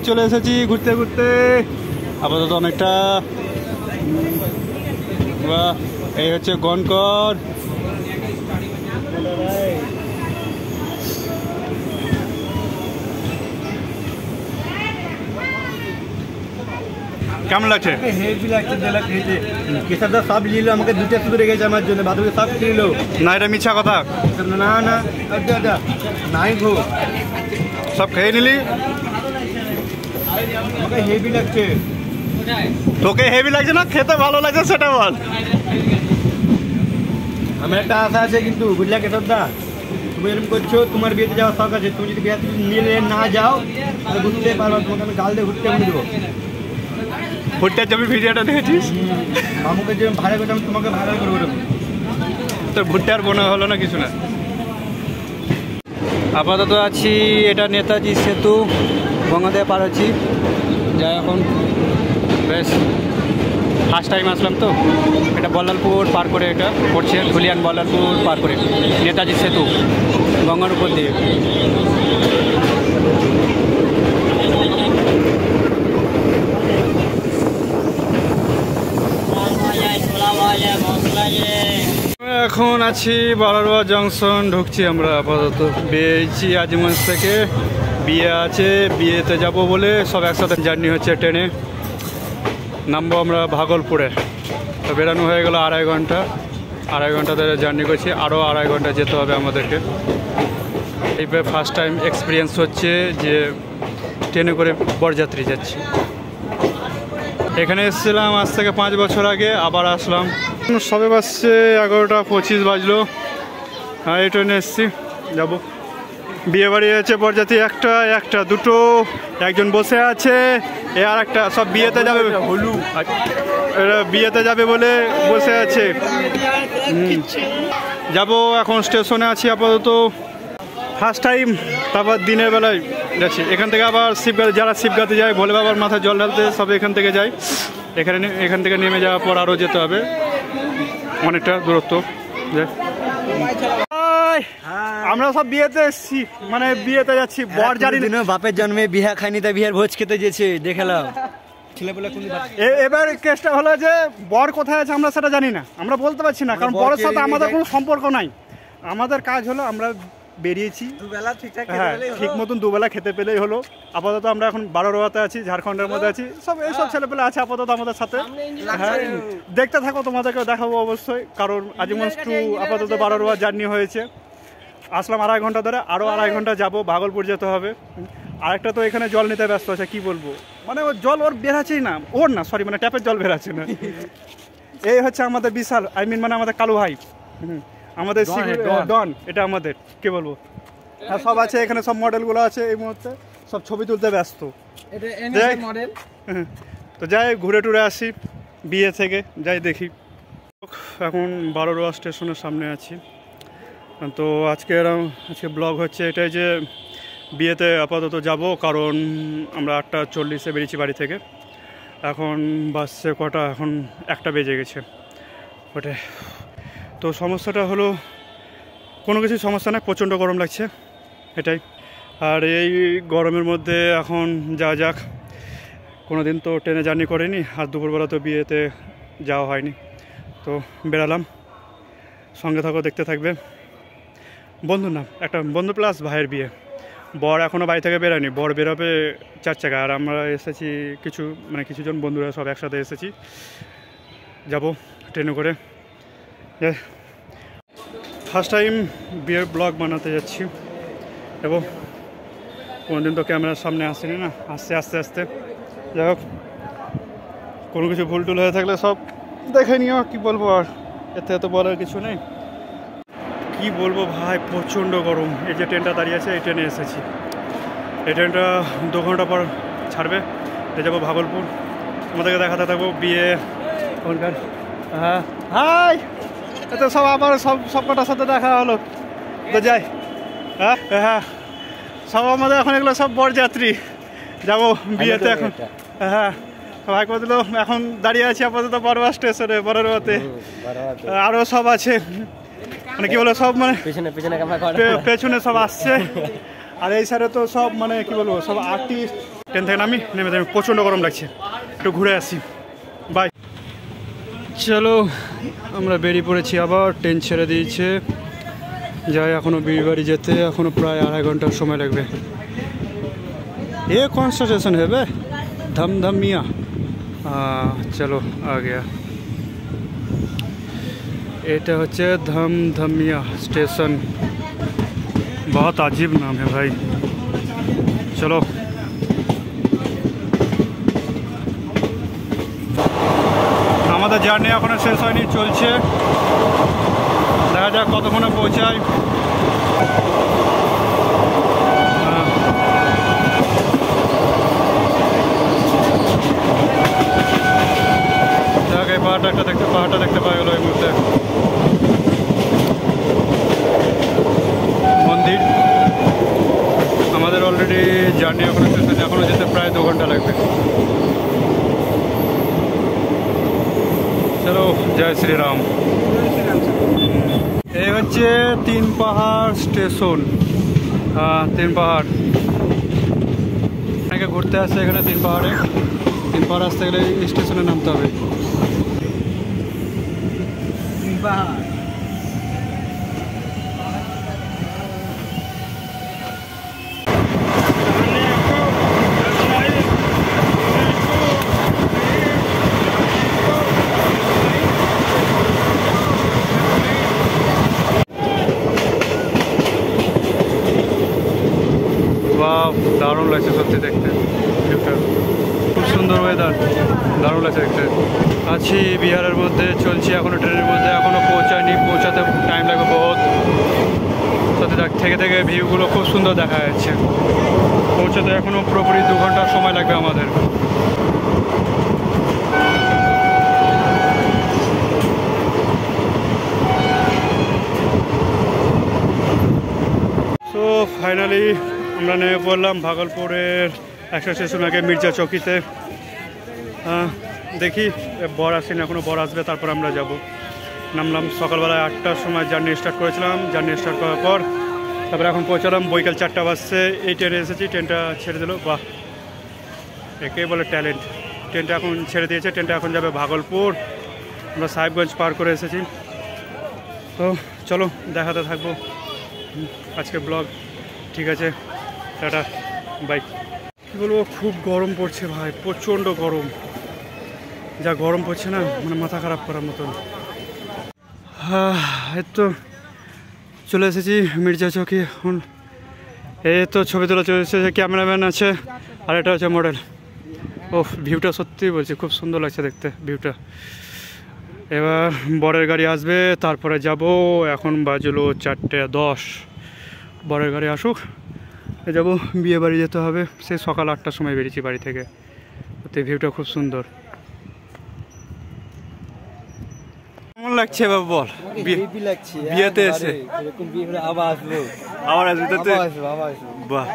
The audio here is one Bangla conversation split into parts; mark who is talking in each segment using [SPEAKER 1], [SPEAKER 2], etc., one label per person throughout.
[SPEAKER 1] চলে এসেছি ঘুরতে ঘুরতে আপাতত অনেকটা। এই হচ্ছে গনকর। কেমন লাগছে?
[SPEAKER 2] হেভি লাগছে। কেশবদা সব নিল, আমাকে দুটো শুধু রেখেছে আমার জন্য, বাদুকে সব নিল।
[SPEAKER 1] না, এটা মিথ্যা কথা।
[SPEAKER 2] না না নাই গো,
[SPEAKER 1] সব খেয়ে নিলি।
[SPEAKER 2] আমাকে হেভি লাগছে।
[SPEAKER 1] তোকে হেভি লাগছে না খেতে ভালো লাগছে সেটা বল।
[SPEAKER 2] আমার একটা আশা আছে কিন্তু, বুঝলা কেশবদা, তুমি এরকম করছো, তোমার বিয়েতে যাওয়ার শখ আছে, তুমি যদি বিয়েতে নিয়ে না যাও তাহলে ঘুরতে পারবো, তোমাকে আমি গাল দিয়ে ঘুরতে আমি দেবো।
[SPEAKER 1] ভুট্টার জমি ভিডিওটা দেখেছিস?
[SPEAKER 2] মামুকে যে ভাড়া করতে আমি তোমাকে ভাড়া করবো।
[SPEAKER 1] তোর ভুট্টার বোনা হলো না কিছু না। আপাতত আছি, এটা নেতাজি সেতু, গঙ্গাতে পার হচ্ছি। যাই এখন বেশ ফার্স্ট টাইম আসলাম তো। এটা বল্লালপুর পার করে, এটা পড়ছে ধুলিয়ান বল্লালপুর পার করে নেতাজি সেতু গঙ্গার উপর দিয়ে। এখন আছি বালারোয়া জংশন, ঢুকছি আমরা। আপাতত বেরিয়েছি আজিমগঞ্জ থেকে, বিয়ে আছে, বিয়েতে যাব বলে সব একসাথে জার্নি হচ্ছে ট্রেনে। নামবো আমরা ভাগলপুরে। তো বেরানো হয়ে গেল আড়াই ঘন্টা ধরে জার্নি করছি, আরও আড়াই ঘন্টা যেতে হবে আমাদেরকে। এইভাবে ফার্স্ট টাইম এক্সপিরিয়েন্স হচ্ছে যে ট্রেনে করে বরযাত্রী যাচ্ছি। এখানে এসেছিলাম আজ থেকে 5 বছর আগে, আবার আসলাম। সবে বাজছে 11:25 বাজলো। আর এই ট্রেনে এসেছি, যাবো বিয়ে বাড়ি। আছে বরযাত্রী একটা দুটো, একজন বসে আছে, এ আর একটা, সব বিয়েতে যাবে, এরা বিয়েতে যাবে বলে বসে আছে। যাবো এখন, স্টেশনে আছি আপাতত ফার্স্ট টাইম। তারপর দিনের বেলায় যাচ্ছি এখান থেকে আবার শিবগাতে, যারা শিবগাতে যায় ভোলে বাবার মাথায় জল ঢালতে, সব এখান থেকে যায়। এখান থেকে নেমে যাওয়ার পর আরও যেতে হবে অনেকটা দূরত্ব। আমরা সব বিয়েতে এসছি, মানে বিয়েতে যাচ্ছি। বর জানি
[SPEAKER 2] বাপের জন্মে বিহা খাইনি, তাই বিহার ভোজ খেতে যেছে, দেখালাম।
[SPEAKER 1] এবার কেসটা হলো যে বর কোথায় আছে আমরা সেটা জানি না, আমরা বলতে পারছি না, কারণ বরের সাথে আমাদের কোনো সম্পর্ক নাই। আমাদের কাজ হলো আমরা বেরিয়েছি, হ্যাঁ ঠিক মতন দুবেলা খেতে পেলেই হলো। আপাতত আমরা এখন বারোয়াতে আছি, ঝাড়খণ্ডের মধ্যে আছি। সব এইসব ছেলেপেলে আছে আপাতত আমাদের সাথে। হ্যাঁ দেখতে থাকো, তোমাদেরকে দেখাবো অবশ্যই। কারণ আজিমগঞ্জ টু আপাতত বারোয়া জার্নি হয়েছে, আসলাম আড়াই ঘন্টা ধরে, আরও আড়াই ঘন্টা যাবো, ভাগলপুর যেতে হবে। আরেকটা তো এখানে জল নিতে ব্যস্ত আছে, কি বলবো, মানে ওর জল ওর বেরাচ্ছেই না, মানে ট্যাপের জল বেরাচ্ছে না। এই হচ্ছে আমাদের বিশাল, মানে আমাদের কালু ভাই, আমাদের ডন, এটা আমাদের কি বলবো। হ্যাঁ সব আছে এখানে, সব মডেলগুলো আছে এই মুহূর্তে, সব ছবি তুলতে ব্যস্ত। তো যাই ঘুরে টুরে আসি বিয়ে থেকে, যাই দেখি। এখন বারোয়া স্টেশনের সামনে আছি। তো আজকে ব্লগ হচ্ছে এটাই যে বিয়েতে আপাতত যাব, কারণ আমরা 8:40-এ বেরিয়েছি বাড়ি থেকে। এখন বাসছে কটা, এখন 1টা বেজে গেছে ওটাই। তো সমস্যাটা হলো, কোনো কিছু সমস্যা না, প্রচণ্ড গরম লাগছে এটাই। আর এই গরমের মধ্যে এখন যাক, কোনো দিন তো ট্রেনে জার্নি করিনি, আর দুপুরবেলা তো বিয়েতে যাওয়া হয়নি। তো বেরালাম, সঙ্গে থাকো, দেখতে থাকবে। বন্ধুর নাম, একটা বন্ধু প্লাস ভাইয়ের বিয়ে। বর এখনও বাড়ি থেকে বেরোয়নি, বর বেরোবে 4 চাকা। আর আমরা এসেছি কিছুজন বন্ধুরা সব একসাথে এসেছি, যাব ট্রেনে করে। ফার্স্ট টাইম বিয়ের ব্লগ বানাতে যাচ্ছি, এবং কোনোদিন তো ক্যামেরার সামনে আসেনি না, আস্তে আস্তে যাই হোক। কোনো কিছু ভুল টুল হয়ে থাকলে সব দেখে নিও, কি বলবো, আর এতে তো বলার কিছু নেই। কি বলবো ভাই, প্রচণ্ড গরম। এই যে ট্রেনটা দাঁড়িয়ে আছে, এই ট্রেনে এসেছি। এই ট্রেনটা 2 ঘন্টা পর ছাড়বে, যাবো ভাগলপুর। তোমাদেরকে দেখাতে থাকবো বিয়ে ওখানকার। হ্যাঁ হাই, এতে সব আবার সব কটার সাথে দেখা হলো, তো যাই। হ্যাঁ সব আমাদের এখন এগুলো সব বরযাত্রী, যাবো বিয়েতে এখন। হ্যাঁ ভাই করে দিল, এখন দাঁড়িয়ে আছি আপাতত বারোয়া স্টেশনে, বারোয়াতে। আরও সব আছে, মানে কি বলবো, সব মানে পেছনে সব আসছে। আর এই সাইডে তো সব মানে কি বলবো, সব আর্টিস্ট ট্রেন থেকে নামি, নেমে যাবে, প্রচণ্ড গরম লাগছে, একটু ঘুরে আসি, বাই। চলো আমরা বেরিয়ে পড়েছি, আবার ট্রেন ছেড়ে দিয়েছে, যাই এখনও বিয়ে বাড়ি যেতে এখনও প্রায় 2.5 ঘন্টার সময় লাগবে। এ কোন স্টেশন হবে? धमधमिया। चलो आ गया, এটা হচ্ছে धमधमिया स्टेशन। बहुत अजीब नाम है भाई। चलो আমাদের জার্নি এখনো শেষ হয়নি, চলছে, দেখা যাক কতক্ষণে পৌঁছায়। পাহাড়টা দেখতে পাওয়া গেল এই মুহূর্তে। মন্দির আমাদের অলরেডি জার্নি এখনো শেষ হয়নি, এখনো যেতে প্রায় 2 ঘন্টা লাগবে। চলো জয় শ্রীরাম। এই হচ্ছে 3 পাহাড় স্টেশন। 3 পাহাড় অনেকে ঘুরতে আসছে এখানে 3 পাহাড়ে। 3 পাহাড় আসতে গেলে স্টেশনে নামতে হবে। দারুণ লাগছে সত্যি দেখতে, খুব সুন্দর ওয়েদার, দারুণ লাগছে দেখতে। আছি বিহারের মধ্যে, চলছি এখনো ট্রেনের মধ্যে, এখনো পৌঁছায়নি, পৌঁছাতে টাইম লাগবে বহুত। সত্যি থেকে থেকে ভিউগুলো খুব সুন্দর দেখা যাচ্ছে। পৌঁছাতে এখনো পুরোপুরি 2 ঘন্টার সময় লাগবে আমাদের। সো ফাইনালি আমরা নেমে পড়লাম ভাগলপুরের একটা স্টেশন আগে মির্জা চৌকিতে। দেখি বর আসেনি, এখনও বর আসবে, তারপর আমরা যাব। নামলাম সকালবেলায় 8টার সময়, জার্নি স্টার্ট করেছিলাম। জার্নি স্টার্ট করার পর তারপরে এখন পৌঁছালাম বৈকাল 4টা বাজছে। এই ট্রেনে এসেছি, ট্রেনটা ছেড়ে দিল, বাহ একেই বলে ট্যালেন্ট। ট্রেনটা এখন ছেড়ে দিয়েছে, ট্রেনটা এখন যাবে ভাগলপুর। আমরা সাহেবগঞ্জ পার করে এসেছি। তো চলো দেখাতে থাকবো আজকের ব্লগ। ঠিক আছে, টাটা, বাই। কী বলবো, খুব গরম পড়ছে ভাই, প্রচণ্ড গরম। যা গরম পড়ছে না, মানে মাথা খারাপ করার মতন। এই তো চলে এসেছি মির্জা চৌকি। এখন এই তো ছবি তোলা চলেছে, ক্যামেরাম্যান আছে, আর এটা হচ্ছে মডেল। ও ভিউটা সত্যি বলছি খুব সুন্দর লাগছে দেখতে ভিউটা। এবার বরের গাড়ি আসবে, তারপরে যাব। এখন বাজলো 4:10। বরের গাড়ি আসুক, যাব, বিয়ে বাড়ি যেতে হবে। সেই সকাল 8টার সময় বেরিয়েছি বাড়ি থেকে। ওতে ভিউটা খুব সুন্দর। কেমন লাগছে এবার বল? বিয়েতে এসে আবার আসবো, বাহ।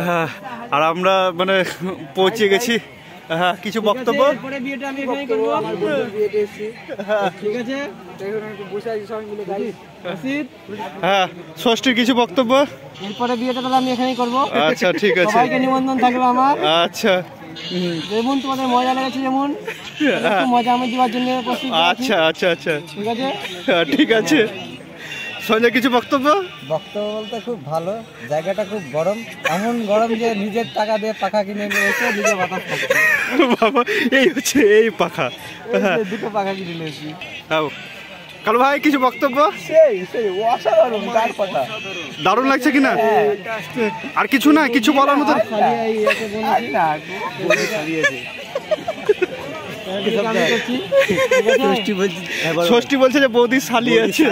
[SPEAKER 1] হ্যাঁ, আর আমরা মানে পৌঁছে গেছি। হ্যাঁ, কিছু বক্তব্য? হ্যাঁ, ষষ্ঠীর কিছু বক্তব্য?
[SPEAKER 3] এরপরে বিয়েটা তাহলে আমি এখানেই করবো।
[SPEAKER 1] আচ্ছা ঠিক আছে,
[SPEAKER 3] সবাইকে নিমন্ত্রণ থাকলো আমার।
[SPEAKER 1] আচ্ছা,
[SPEAKER 3] যেমন তোমাদের মজা লেগেছে, যেমন মজা আমি দেওয়ার জন্য প্রস্তুত।
[SPEAKER 1] আচ্ছা আচ্ছা আচ্ছা,
[SPEAKER 3] ঠিক আছে
[SPEAKER 1] ঠিক আছে। সঞ্জয় কিছু বক্তব্য?
[SPEAKER 3] বক্তব্য বলতে খুব ভালো, জায়গাটা খুব গরম, এমন গরম যে নিজের টাকা দিয়ে পাখা কিনে নিয়েছে, নিজে বাতাস খাচ্ছে।
[SPEAKER 1] বাবা, এই হচ্ছে এই পাখা,
[SPEAKER 3] 2টো পাখা কিনে নিয়েছি।
[SPEAKER 1] কালু ভাই কিছু বক্তব্য?
[SPEAKER 3] অসাধারণ, তার কথা
[SPEAKER 1] দারুণ লাগছে কিনা? আর কিছু না, কিছু বলার মতো? ষষ্ঠী বলছে যে বৌদি শালি আছে,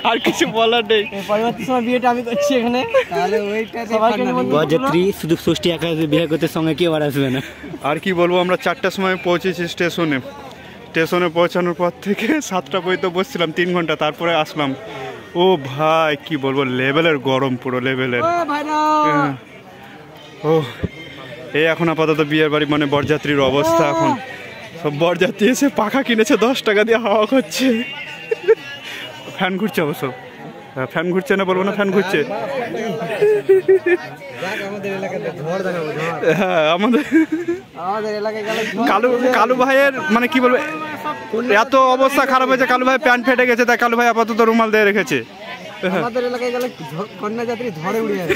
[SPEAKER 1] আর কিছু বলার নেই।
[SPEAKER 3] পরবর্তী সময় বিয়েটা আমি করছি এখানে, তাহলে ওইটা শুধু ষষ্ঠী একা বিয়ে করতে, সঙ্গে কেউ আর আসবে না।
[SPEAKER 1] আর কি বলবো, আমরা 4টার সময় পৌঁছেছি স্টেশনে। স্টেশনে পৌঁছানোর পর থেকে 7টা পর্যন্ত বসছিলাম, 3 ঘন্টা, তারপরে আসলাম। ও ভাই কি বলবো, লেভেলের গরম, পুরো লেভেলের। ও এই এখন আপাতত বিয়ের বাড়ি মানে বরযাত্রীর অবস্থা। এখন সব বরযাত্রী এসে পাখা কিনেছে, 10 টাকা দিয়ে হাওয়া করছে, ফ্যান ঘুরছে অবশ্য। ফ্যান ঘুরছে না বলবো না, ফ্যান ঘুরছে।
[SPEAKER 3] আমাদের এলাকাতে ঝড় দেখাবো,
[SPEAKER 1] হ্যাঁ আমাদের
[SPEAKER 3] এলাকায় গেলে
[SPEAKER 1] কালু ভাইয়ের মানে কি বলবো, এত অবস্থা খারাপ হয়েছে, কালু ভাই প্যান্ট ফেটে গেছে, তাই কালু ভাই আপাতত রুমাল দিয়ে রেখেছে।
[SPEAKER 3] আমাদের এলাকায় গেলে কন্যা যাত্রী ঝড়ে উড়ে যাবে।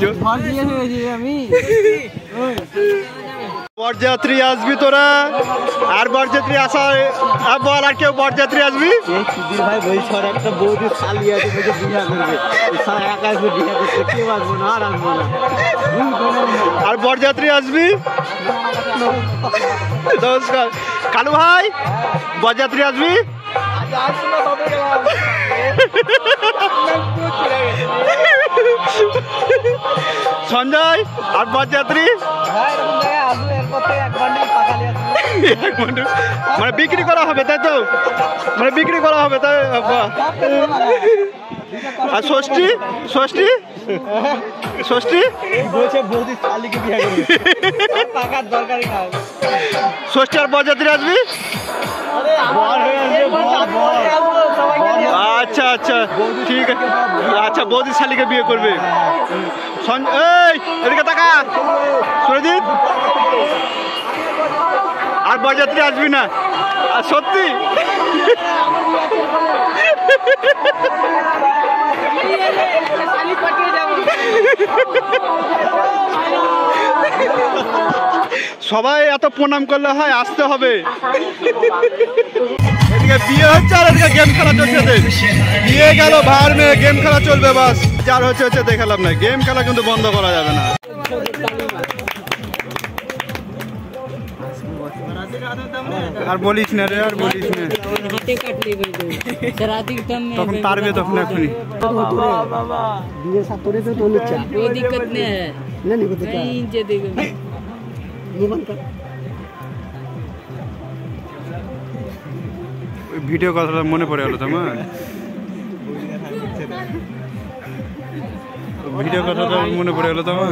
[SPEAKER 3] ঝড় দিয়ে হয়েছি আমি।
[SPEAKER 1] বরযাত্রী আসবি তোরা, আর বরযাত্রী আসা বল, আর কেউ বরযাত্রী আসবি?
[SPEAKER 2] সুধীর ভাই বলছে আর একটা বৌদি শালি আছে, বলছে বিয়া করবে, সারা একা আসবে বিয়া করতে, কেউ আসবো না, আর আসবো না।
[SPEAKER 1] আর বরযাত্রী আসবি? নমস্কার কালু ভাই, বরযাত্রী আসবি? সঞ্জয় আর বরযাত্রী মানে বিক্রি করা হবে তাই তো, মানে বিক্রি করা হবে তাই। আর ষষ্ঠী ষষ্ঠী ষষ্ঠী
[SPEAKER 2] বলছে বৌদি শালিকে বিয়া করবে, টাকার দরকারই না।
[SPEAKER 1] ষষ্ঠী আর বরযাত্রী আসবি? আচ্ছা আচ্ছা ঠিক আছে, আচ্ছা বৌদি শালিকে বিয়ে করবে। এই এদিকে তাকা সুরজিৎ, আর বরযাত্রী আসবি না? আর সত্যি সবাই এত প্রণাম করলে হয়, আসতে হবে। এদিকে বিয়ে হচ্ছে আর এদিকে গেম খেলা চলছে। বিয়ে গেল ভার মেয়ে, গেম খেলা চলবে, বাস যার হচ্ছে হচ্ছে দেখালাম না, গেম খেলা কিন্তু বন্ধ করা যাবে না। আর বলিস না রে, আর বলিস না, তখন পারবে তখন এখনই। ভিডিও কথাটা মনে পড়ে গেল তোমার, ভিডিও কথাটা মনে পড়ে গেল তোমার।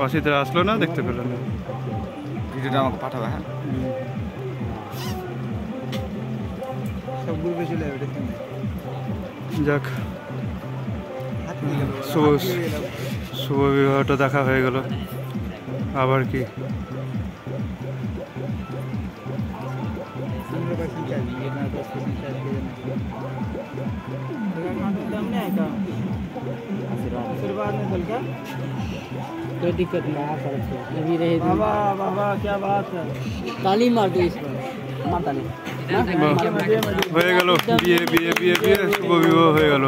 [SPEAKER 1] অসিতরা আসলো না, দেখতে পেল না।
[SPEAKER 2] ভিডিওটা আমাকে পাঠাবে। হ্যাঁ সব গ্রুপে চলে যাবে।
[SPEAKER 1] যাক, শুভ বিবাহটা দেখা হয়ে গেল, আবার কি
[SPEAKER 3] कोई दिक्कत नहीं अभी रहे।
[SPEAKER 2] बाबा बाबा क्या बात है,
[SPEAKER 3] ताली मार दो इस पर, मार ताली।
[SPEAKER 1] হয়ে গেল বিয়ে, বিয়ে বিয়ে বিয়ে শুভ বিবাহ হয়ে গেল।